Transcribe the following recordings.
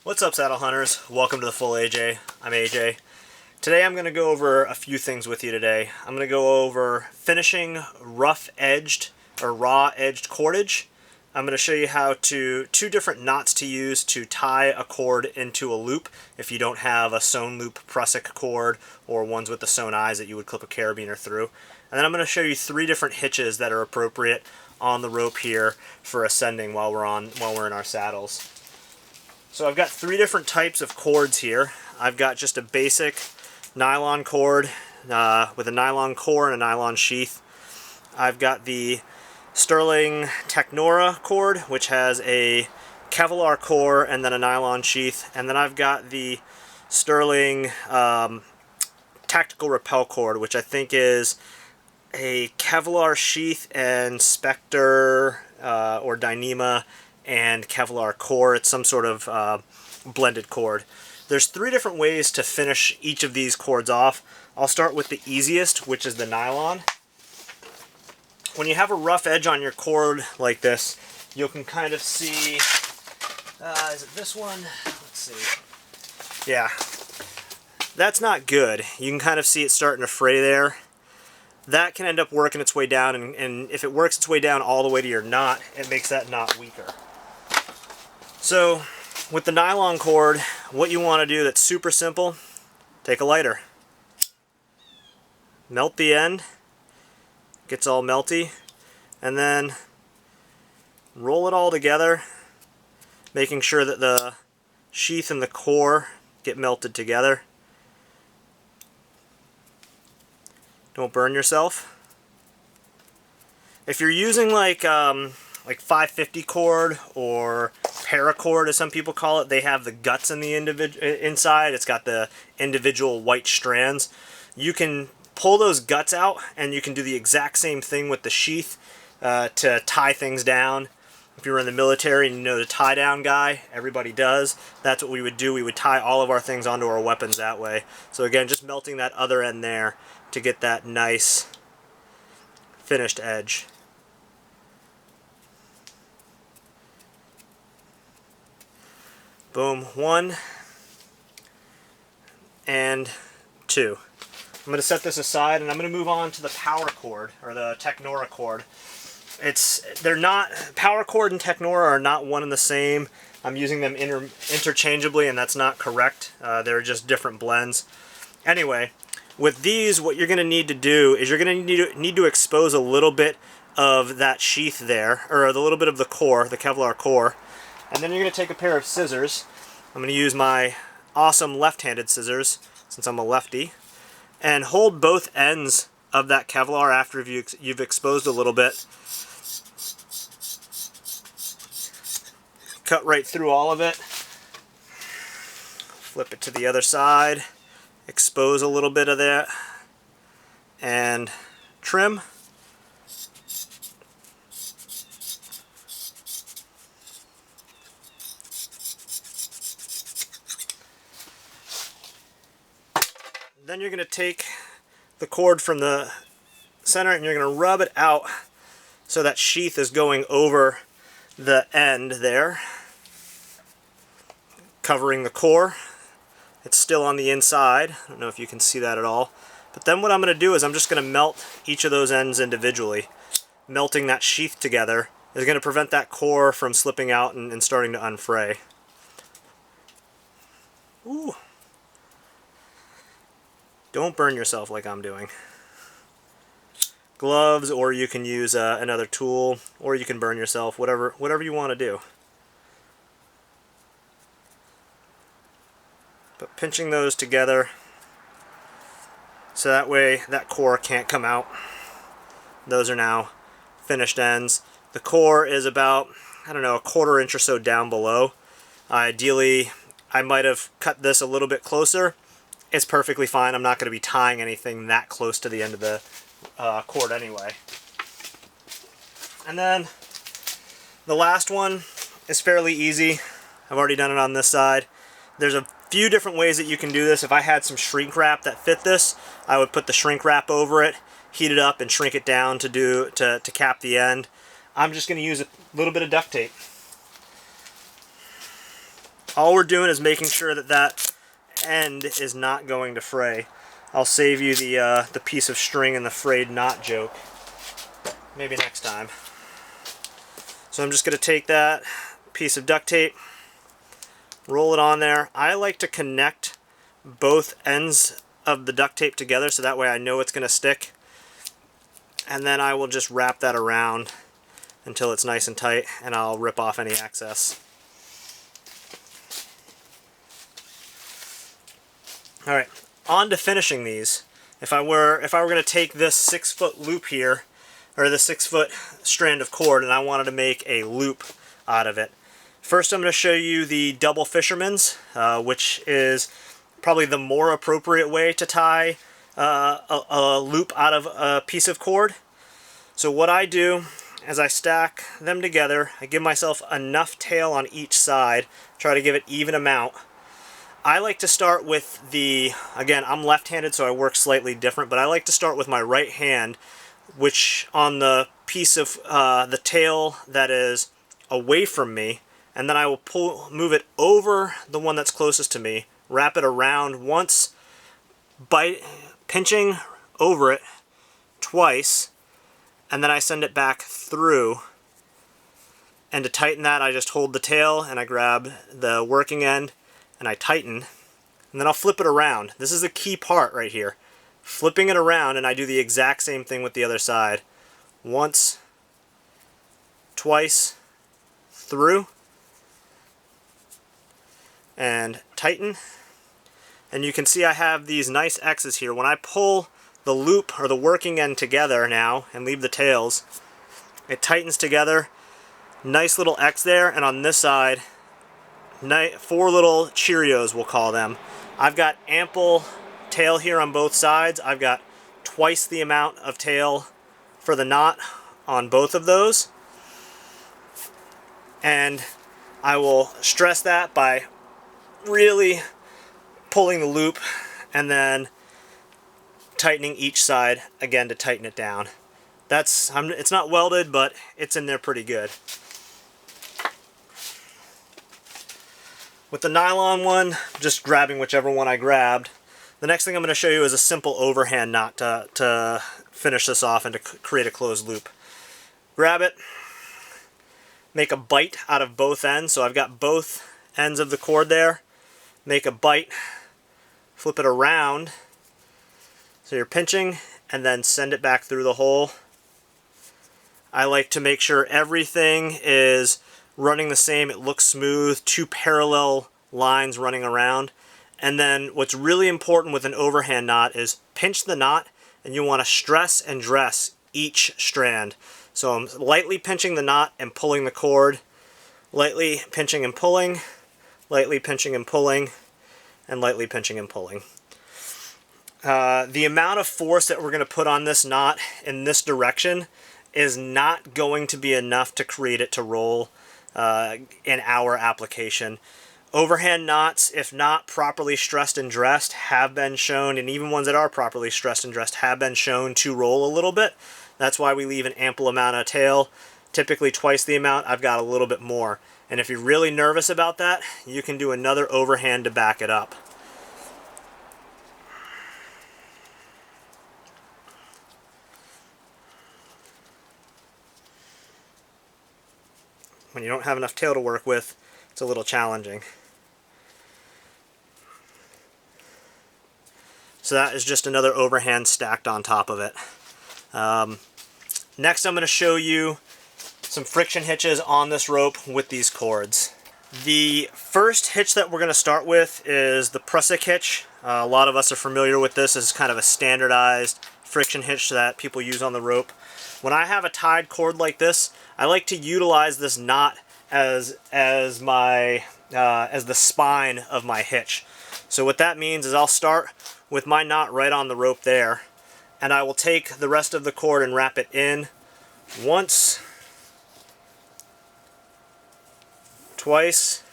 What's up, saddle hunters? Welcome to the Full AJ. I'm AJ. Today I'm going to go over a few things with you today. I'm going to go over finishing rough-edged or raw-edged cordage. I'm going to show you how two different knots to use to tie a cord into a loop if you don't have a sewn loop Prusik cord or ones with the sewn eyes that you would clip a carabiner through. And then I'm going to show you 3 different hitches that are appropriate on the rope here for ascending while we're in our saddles. So I've got 3 different types of cords here. I've got just a basic nylon cord with a nylon core and a nylon sheath. I've got the Sterling Technora cord, which has a Kevlar core and then a nylon sheath. And then I've got the Sterling Tactical Rappel cord, which I think is a Kevlar sheath and Spectre or Dyneema and Kevlar core. It's some sort of blended cord. There's 3 different ways to finish each of these cords off. I'll start with the easiest, which is the nylon. When you have a rough edge on your cord like this, you can kind of see, is it this one? Let's see. Yeah, that's not good. You can kind of see it starting to fray there. That can end up working its way down, and if it works its way down all the way to your knot, it makes that knot weaker. So with the nylon cord, what you want to do that's super simple, take a lighter, melt the end, gets all melty, and then roll it all together, making sure that the sheath and the core get melted together. Don't burn yourself. If you're using like 550 cord or paracord, as some people call it, they have the guts in the inside. It's got the individual white strands. You can pull those guts out, and you can do the exact same thing with the sheath to tie things down. If you were in the military and you know the tie down guy, everybody does. That's what we would do. We would tie all of our things onto our weapons that way. So again, just melting that other end there to get that nice finished edge. Boom, 1 and 2. I'm going to set this aside, and I'm going to move on to the power cord, or the Technora cord. They're not, power cord and Technora are not one and the same. I'm using them interchangeably, and that's not correct. They're just different blends. Anyway, with these, what you're going to need to do is you're going to need to expose a little bit of that sheath there, or a little bit of the core, the Kevlar core. And then you're going to take a pair of scissors. I'm going to use my awesome left-handed scissors, since I'm a lefty, and hold both ends of that Kevlar after you've exposed a little bit. Cut right through all of it. Flip it to the other side. Expose a little bit of that. And trim. Then you're going to take the cord from the center and you're going to rub it out so that sheath is going over the end there, covering the core. It's still on the inside. I don't know if you can see that at all. But then what I'm going to do is I'm just going to melt each of those ends individually. Melting that sheath together is going to prevent that core from slipping out and starting to unfray. Ooh. Don't burn yourself like I'm doing. Gloves, or you can use another tool, or you can burn yourself, whatever you want to do. But pinching those together so that way that core can't come out. Those are now finished ends. The core is about, I don't know, a 1/4 inch or so down below. Ideally, I might have cut this a little bit closer. It's perfectly fine. I'm not going to be tying anything that close to the end of the cord anyway. And then the last one is fairly easy. I've already done it on this side. There's a few different ways that you can do this. If I had some shrink wrap that fit this, I would put the shrink wrap over it, heat it up, and shrink it down to cap the end. I'm just going to use a little bit of duct tape. All we're doing is making sure that that end is not going to fray. I'll save you the piece of string and the frayed knot joke. Maybe next time. So I'm just going to take that piece of duct tape, roll it on there. I like to connect both ends of the duct tape together so that way I know it's going to stick. And then I will just wrap that around until it's nice and tight, and I'll rip off any excess. Alright, on to finishing these. If I were going to take this 6-foot loop here, or the 6-foot strand of cord, and I wanted to make a loop out of it. First I'm going to show you the double Fisherman's, which is probably the more appropriate way to tie a loop out of a piece of cord. So what I do is I stack them together, I give myself enough tail on each side, try to give it even amount. I like to start with again, I'm left-handed so I work slightly different, but I like to start with my right hand, which on the piece of the tail that is away from me, and then I will move it over the one that's closest to me, wrap it around once, pinching over it twice, and then I send it back through. And to tighten that, I just hold the tail and I grab the working end and I tighten, and then I'll flip it around. This is the key part right here. Flipping it around, and I do the exact same thing with the other side. Once, twice, through, and tighten. And you can see I have these nice X's here. When I pull the loop or the working end together now and leave the tails, it tightens together. Nice little X there, and on this side, 4 little Cheerios, we'll call them. I've got ample tail here on both sides. I've got twice the amount of tail for the knot on both of those. And I will stress that by really pulling the loop and then tightening each side again to tighten it down. It's not welded, but it's in there pretty good. With the nylon one, just grabbing whichever one I grabbed. The next thing I'm going to show you is a simple overhand knot to finish this off and to create a closed loop. Grab it, make a bite out of both ends, so I've got both ends of the cord there. Make a bite, flip it around, so you're pinching, and then send it back through the hole. I like to make sure everything is running the same, it looks smooth, 2 parallel lines running around. And then what's really important with an overhand knot is pinch the knot, and you want to stress and dress each strand. So I'm lightly pinching the knot and pulling the cord, lightly pinching and pulling, lightly pinching and pulling, and lightly pinching and pulling. The amount of force that we're going to put on this knot in this direction is not going to be enough to create it to roll in our application. Overhand knots, if not properly stressed and dressed, have been shown, and even ones that are properly stressed and dressed have been shown to roll a little bit. That's why we leave an ample amount of tail, typically twice the amount. I've got a little bit more. And if you're really nervous about that, you can do another overhand to back it up. When you don't have enough tail to work with, it's a little challenging. So that is just another overhand stacked on top of it. Next I'm going to show you some friction hitches on this rope with these cords. The first hitch that we're going to start with is the Prusik Hitch. A lot of us are familiar with this as kind of a standardized friction hitch that people use on the rope. When I have a tied cord like this, I like to utilize this knot as the spine of my hitch. So what that means is I'll start with my knot right on the rope there, and I will take the rest of the cord and wrap it in once, twice,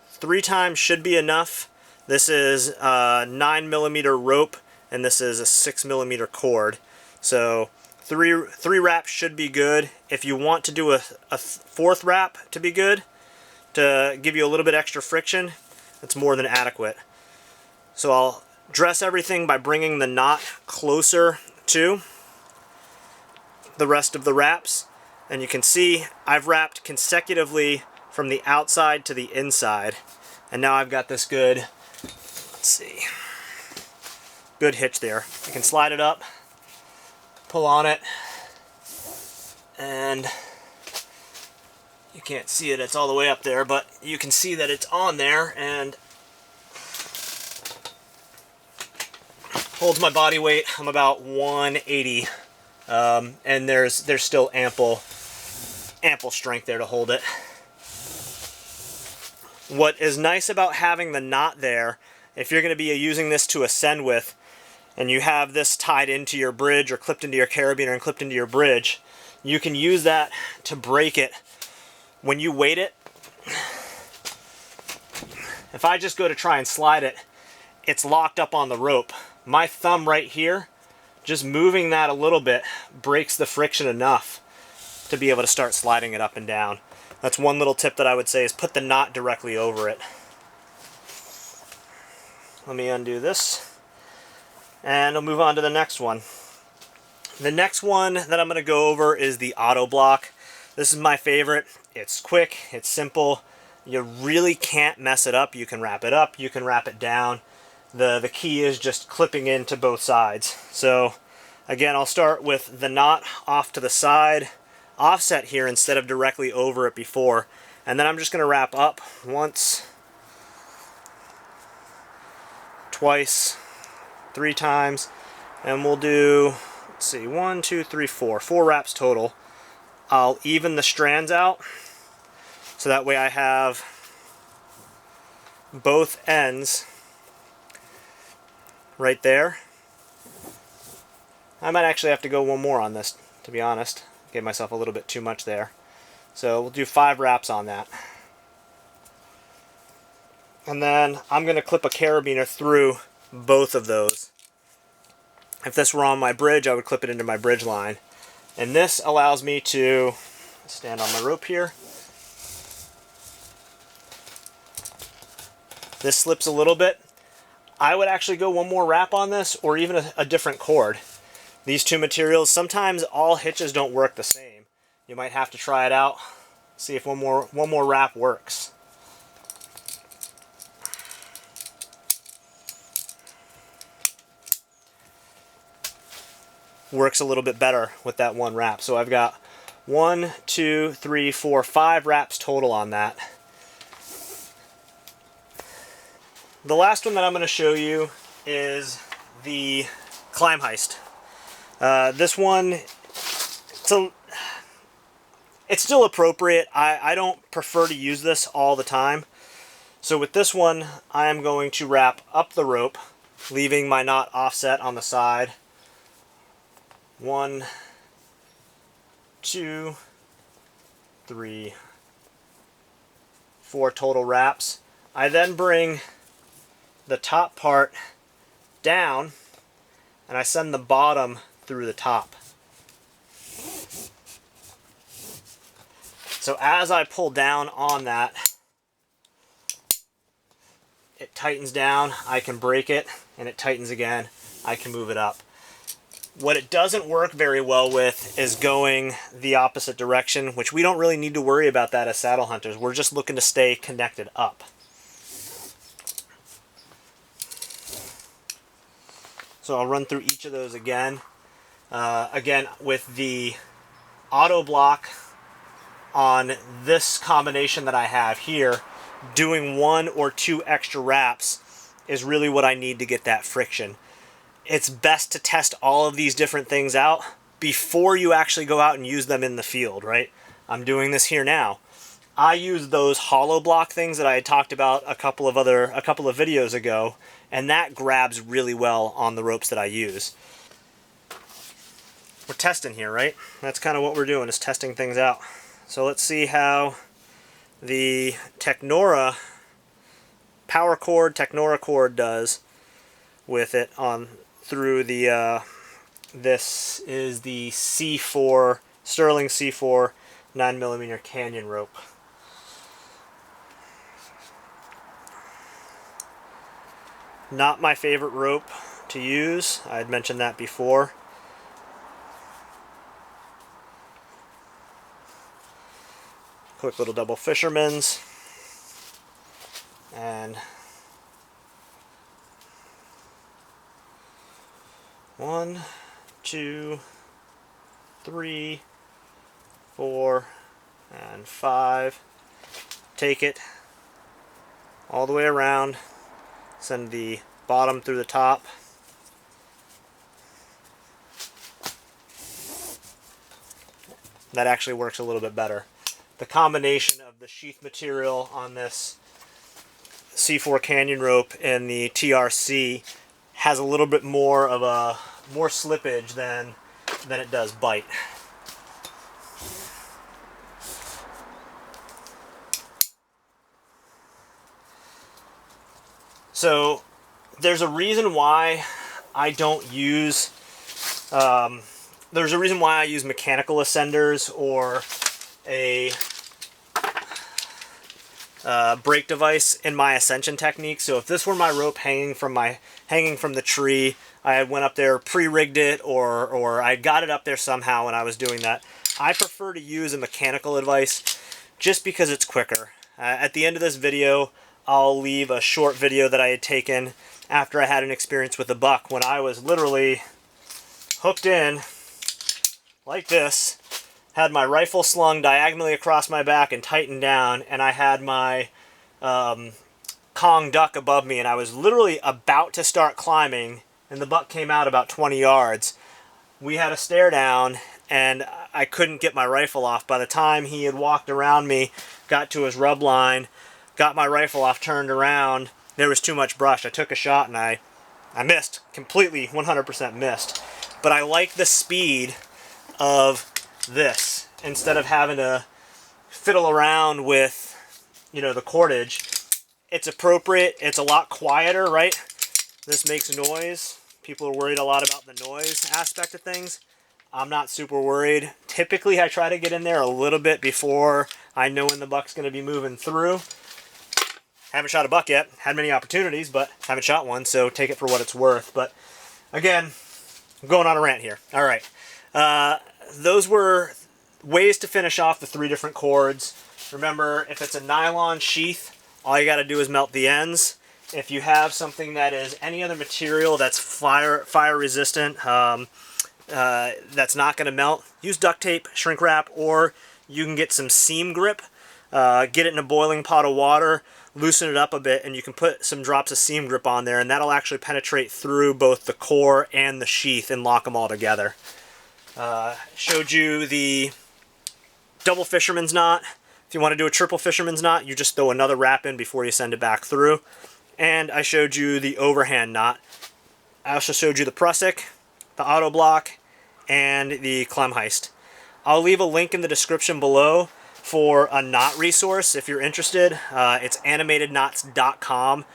3 times should be enough. This is a 9mm rope, and this is a 6mm cord. So three wraps should be good. If you want to do a 4th wrap to be good, to give you a little bit extra friction, that's more than adequate. So I'll dress everything by bringing the knot closer to the rest of the wraps, and you can see I've wrapped consecutively from the outside to the inside, and now I've got this good, let's see, good hitch there. You can slide it up, pull on it, and you can't see it, it's all the way up there, but you can see that it's on there and holds my body weight. I'm about 180, and there's still ample strength there to hold it. What is nice about having the knot there, if you're going to be using this to ascend with, and you have this tied into your bridge or clipped into your carabiner and clipped into your bridge, you can use that to break it. When you weight it, if I just go to try and slide it, it's locked up on the rope. My thumb right here, just moving that a little bit, breaks the friction enough to be able to start sliding it up and down. That's one little tip that I would say, is put the knot directly over it. Let me undo this, and I'll move on to the next one. The next one that I'm going to go over is the Autobloc. This is my favorite. It's quick, it's simple. You really can't mess it up. You can wrap it up, you can wrap it down. The key is just clipping into both sides. So again, I'll start with the knot off to the side, offset here instead of directly over it before. And then I'm just going to wrap up once, twice, 3 times, and we'll do, let's see, 1, 2, 3, 4 wraps total. I'll even the strands out, so that way I have both ends right there. I might actually have to go one more on this, to be honest. Gave myself a little bit too much there. So we'll do 5 wraps on that. And then I'm going to clip a carabiner through both of those. If this were on my bridge, I would clip it into my bridge line. And this allows me to stand on my rope here. This slips a little bit. I would actually go one more wrap on this, or even a different cord. These two materials, sometimes all hitches don't work the same. You might have to try it out, see if one more wrap works. Works a little bit better with that one wrap. So I've got 1, 2, 3, 4, 5 wraps total on that. The last one that I'm going to show you is the Klemheist. This one, it's still appropriate. I don't prefer to use this all the time. So with this one, I am going to wrap up the rope, leaving my knot offset on the side. 1, 2, 3, 4 total wraps. I then bring the top part down, and I send the bottom through the top. So as I pull down on that, it tightens down, I can break it, and it tightens again, I can move it up. What it doesn't work very well with is going the opposite direction, which we don't really need to worry about that as saddle hunters. We're just looking to stay connected up. So I'll run through each of those again. Again, with the Autobloc on this combination that I have here, doing 1 or 2 extra wraps is really what I need to get that friction. It's best to test all of these different things out before you actually go out and use them in the field, right? I'm doing this here now. I use those Autobloc things that I had talked about a couple of videos ago, and that grabs really well on the ropes that I use. We're testing here, right? That's kind of what we're doing, is testing things out. So let's see how the Technora power cord, Technora cord does with it on through the this is the C4 Sterling C4 9mm Canyon rope. Not my favorite rope to use. I had mentioned that before. Quick little double Fisherman's. And 1, 2, 3, 4, and 5. Take it all the way around. Send the bottom through the top. That actually works a little bit better. The combination of the sheath material on this C4 Canyon rope and the TRC has a little bit more of a more slippage than it does bite. So there's a reason why I don't use there's a reason why I use mechanical ascenders or a brake device in my ascension technique. So if this were my rope hanging from the tree, I went up there, pre-rigged it, or I got it up there somehow when I was doing that, I prefer to use a mechanical device just because it's quicker. At the end of this video, I'll leave a short video that I had taken after I had an experience with a buck when I was literally hooked in like this, had my rifle slung diagonally across my back and tightened down, and I had my Kong duck above me, and I was literally about to start climbing, and the buck came out about 20 yards. We had a stare down, and I couldn't get my rifle off. By the time he had walked around me, got to his rub line, got my rifle off, turned around, there was too much brush. I took a shot, and I missed. Completely, 100% missed. But I like the speed of this instead of having to fiddle around with, the cordage. It's appropriate. It's a lot quieter, right? This makes noise. People are worried a lot about the noise aspect of things. I'm not super worried. Typically, I try to get in there a little bit before I know when the buck's going to be moving through. Haven't shot a buck yet. Had many opportunities, but haven't shot one, so take it for what it's worth. But again, I'm going on a rant here. All right. Those were ways to finish off the 3 different cords. Remember, if it's a nylon sheath, all you got to do is melt the ends. If you have something that is any other material that's fire resistant, that's not going to melt, use duct tape, shrink wrap, or you can get some seam grip. Get it in a boiling pot of water, loosen it up a bit, and you can put some drops of seam grip on there, and that'll actually penetrate through both the core and the sheath and lock them all together. Showed you the double Fisherman's knot. If you want to do a triple Fisherman's knot, you just throw another wrap in before you send it back through. And I showed you the overhand knot. I also showed you the Prusik, the Autoblock, and the Klemheist. I'll leave a link in the description below for a knot resource if you're interested. It's animatedknots.com.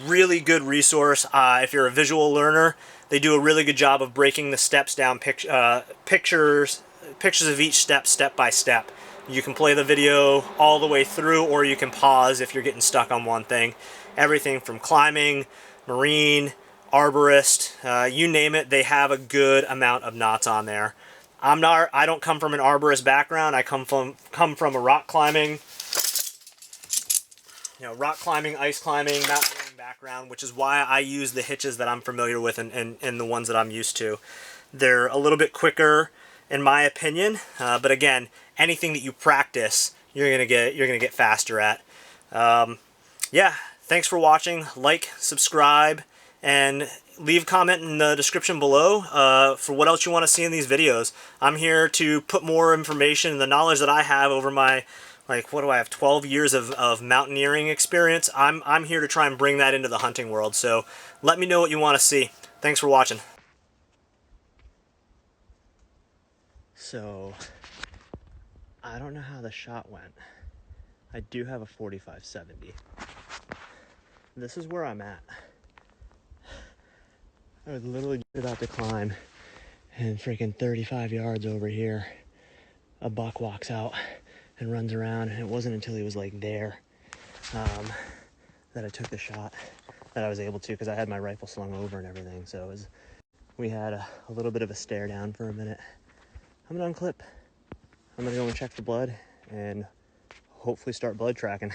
Really good resource. If you're a visual learner, they do a really good job of breaking the steps down, pictures of each step by step. You can play the video all the way through, or you can pause if you're getting stuck on one thing. Everything from climbing, marine, arborist, you name it, they have a good amount of knots on there. I don't come from an arborist background. I come from a rock climbing, ice climbing, mountaineering background, which is why I use the hitches that I'm familiar with and the ones that I'm used to. They're a little bit quicker, in my opinion, but again, anything that you practice, you're gonna get faster at. Yeah, thanks for watching. Like, subscribe, and leave a comment in the description below for what else you want to see in these videos. I'm here to put more information and the knowledge that I have over my, what do I have, 12 years of mountaineering experience. I'm here to try and bring that into the hunting world. So let me know what you want to see. Thanks for watching. So, I don't know how the shot went. I do have a 45-70. This is where I'm at. I was literally about to climb, and freaking 35 yards over here, a buck walks out and runs around, and it wasn't until he was like there that I took the shot. that I was able to because I had my rifle slung over and everything. So we had a little bit of a stare down for a minute. I'm gonna unclip. I'm gonna go and check for blood and hopefully start blood tracking.